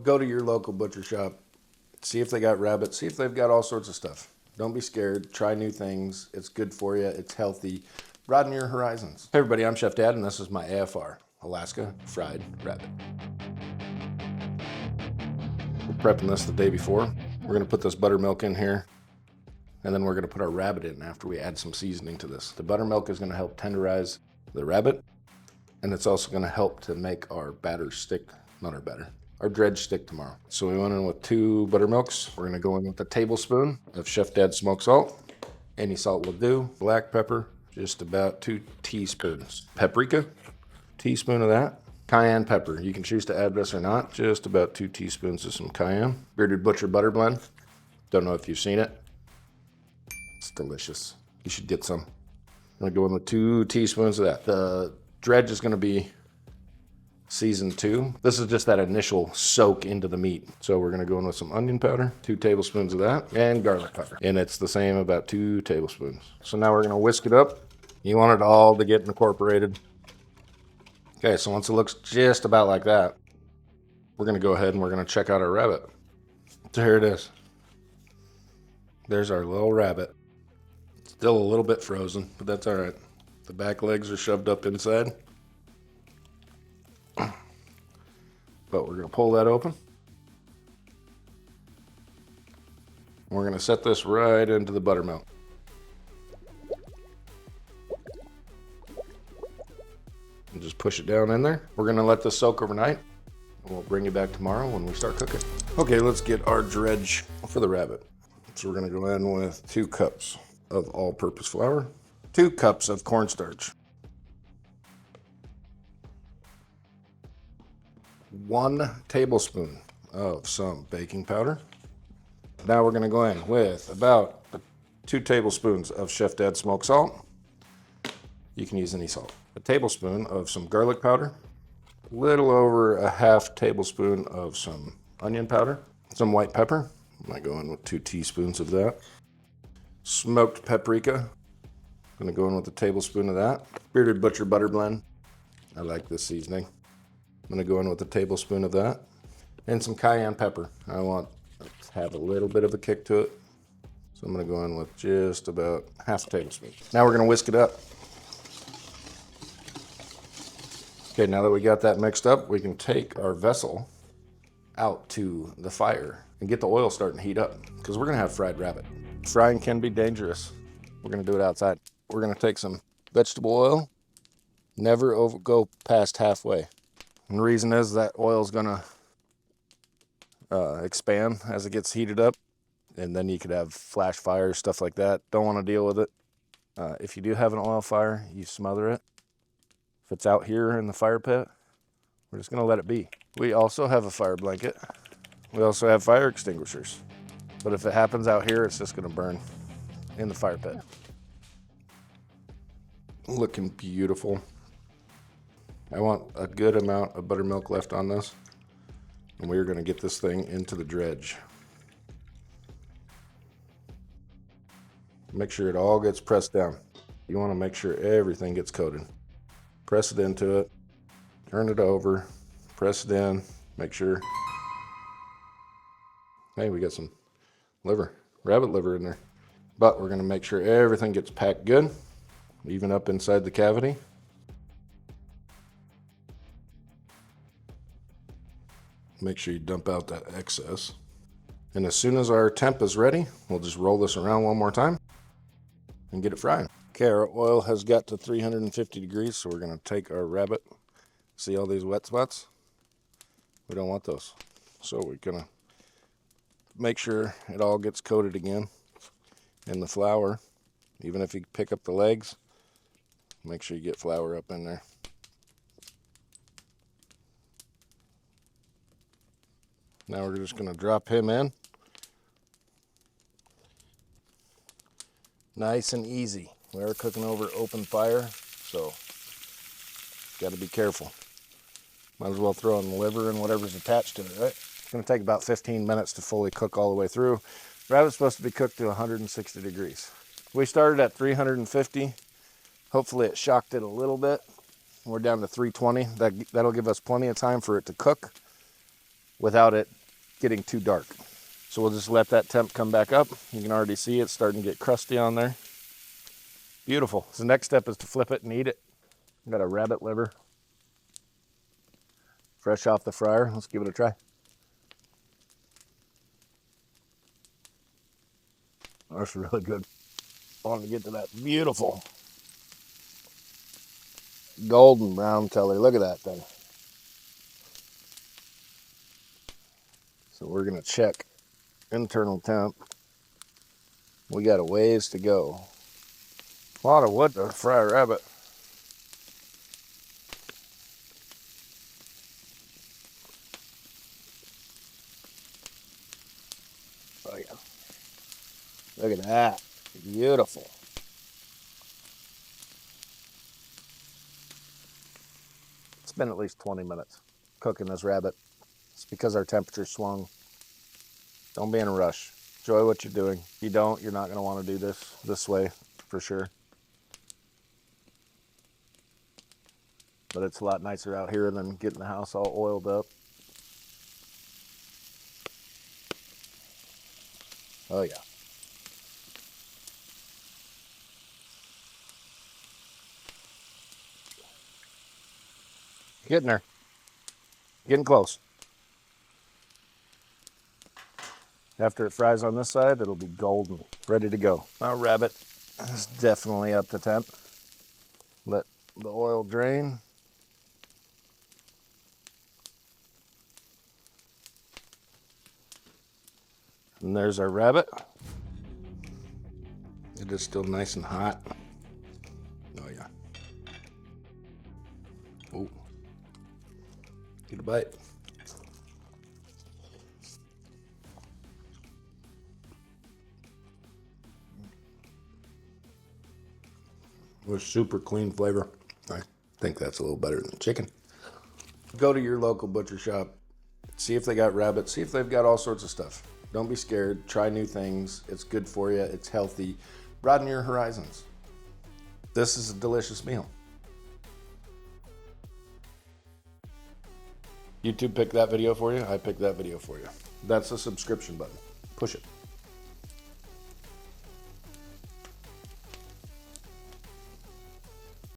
Go to your local butcher shop, see if they got rabbit, see if they've got all sorts of stuff. Don't be scared. Try new things. It's good for you. It's healthy. Broaden your horizons. Hey everybody, I'm Chef Dad, and this is my AFR, Alaska Fried Rabbit. We're prepping this the day before. We're gonna put this buttermilk in here, and then we're gonna put our rabbit in after we add some seasoning to this. The buttermilk is gonna help tenderize the rabbit, and it's also gonna help to make our batter stick, not our batter, our dredge stick tomorrow. So we went in with 2 buttermilks. We're gonna go in with a tablespoon of ChefDad smoked salt. Any salt will do. Black pepper, just about 2 teaspoons. Paprika, teaspoon of that. Cayenne pepper, you can choose to add this or not. Just about 2 teaspoons of some cayenne. Bearded Butcher butter blend. Don't know if you've seen it. It's delicious. You should get some. I'm gonna go in with 2 teaspoons of that. The dredge is gonna be season 2. This is just that initial soak into the meat. So we're gonna go in with some onion powder, 2 tablespoons of that, and garlic powder. And it's the same, about 2 tablespoons. So now we're gonna whisk it up. You want it all to get incorporated. Okay, so once it looks just about like that, we're gonna go ahead and we're gonna check out our rabbit. So here it is. There's our little rabbit. Still a little bit frozen, but that's all right. The back legs are shoved up inside. But we're gonna pull that open. We're gonna set this right into the buttermilk. And just push it down in there. We're gonna let this soak overnight. And we'll bring you back tomorrow when we start cooking. Okay, let's get our dredge for the rabbit. So we're gonna go in with 2 cups of all-purpose flour, 2 cups of cornstarch, 1 tablespoon of some baking powder. Now we're gonna go in with about 2 tablespoons of ChefDad smoked salt. You can use any salt. A tablespoon of some garlic powder, a little over a half tablespoon of some onion powder, some white pepper. I might go in with 2 teaspoons of that. Smoked paprika. I'm gonna go in with a tablespoon of that. Bearded Butcher butter blend. I like this seasoning. I'm gonna go in with a tablespoon of that. And some cayenne pepper. I want to have a little bit of a kick to it. So I'm gonna go in with just about half a tablespoon. Now we're gonna whisk it up. Okay, now that we got that mixed up, we can take our vessel out to the fire and get the oil starting to heat up, because we're gonna have fried rabbit. Frying can be dangerous. We're gonna do it outside. We're gonna take some vegetable oil, never go past halfway. And the reason is that oil is gonna expand as it gets heated up, and then you could have flash fires, stuff like that. Don't wanna deal with it. If you do have an oil fire, you smother it. If it's out here in the fire pit, we're just gonna let it be. We also have a fire blanket. We also have fire extinguishers. But if it happens out here, it's just gonna burn in the fire pit. Looking beautiful. I want a good amount of buttermilk left on this, and we're gonna get this thing into the dredge. Make sure it all gets pressed down. You wanna make sure everything gets coated. Press it into it, turn it over, press it in, make sure. Hey, we got some liver, rabbit liver in there. But we're gonna make sure everything gets packed good, even up inside the cavity. Make sure you dump out that excess. And as soon as our temp is ready, we'll just roll this around one more time and get it fried. Okay, our oil has got to 350 degrees, so we're gonna take our rabbit. See all these wet spots? We don't want those. So we're gonna make sure it all gets coated again in the flour. Even if you pick up the legs, make sure you get flour up in there. Now we're just gonna drop him in. Nice and easy. We are cooking over open fire, so got to be careful. Might as well throw in the liver and whatever's attached to it, right? It's gonna take about 15 minutes to fully cook all the way through. Rabbit's supposed to be cooked to 160 degrees. We started at 350. Hopefully it shocked it a little bit. We're down to 320. That'll give us plenty of time for it to cook. without it getting too dark. So we'll just let that temp come back up. You can already see it's starting to get crusty on there. Beautiful. So the next step is to flip it and eat it. Got a rabbit liver, fresh off the fryer. Let's give it a try. That's really good. I want to get to that beautiful golden brown color. Look at that thing. So we're going to check internal temp. We got a ways to go. A lot of wood to fry a rabbit. Oh yeah. Look at that. Beautiful. It's been at least 20 minutes cooking this rabbit. It's because our temperature swung. Don't be in a rush. Enjoy what you're doing. If you don't, you're not going to want to do this way for sure. But it's a lot nicer out here than getting the house all oiled up. Oh yeah. Getting there. Getting close. After it fries on this side, it'll be golden, ready to go. Our rabbit is definitely up to temp. Let the oil drain. And there's our rabbit. It is still nice and hot. Oh yeah. Oh. Get a bite. With super clean flavor. I think that's a little better than chicken. Go to your local butcher shop. See if they got rabbit. See if they've got all sorts of stuff. Don't be scared. Try new things. It's good for you. It's healthy. Broaden your horizons. This is a delicious meal. YouTube picked that video for you. I picked that video for you. That's the subscription button. Push it.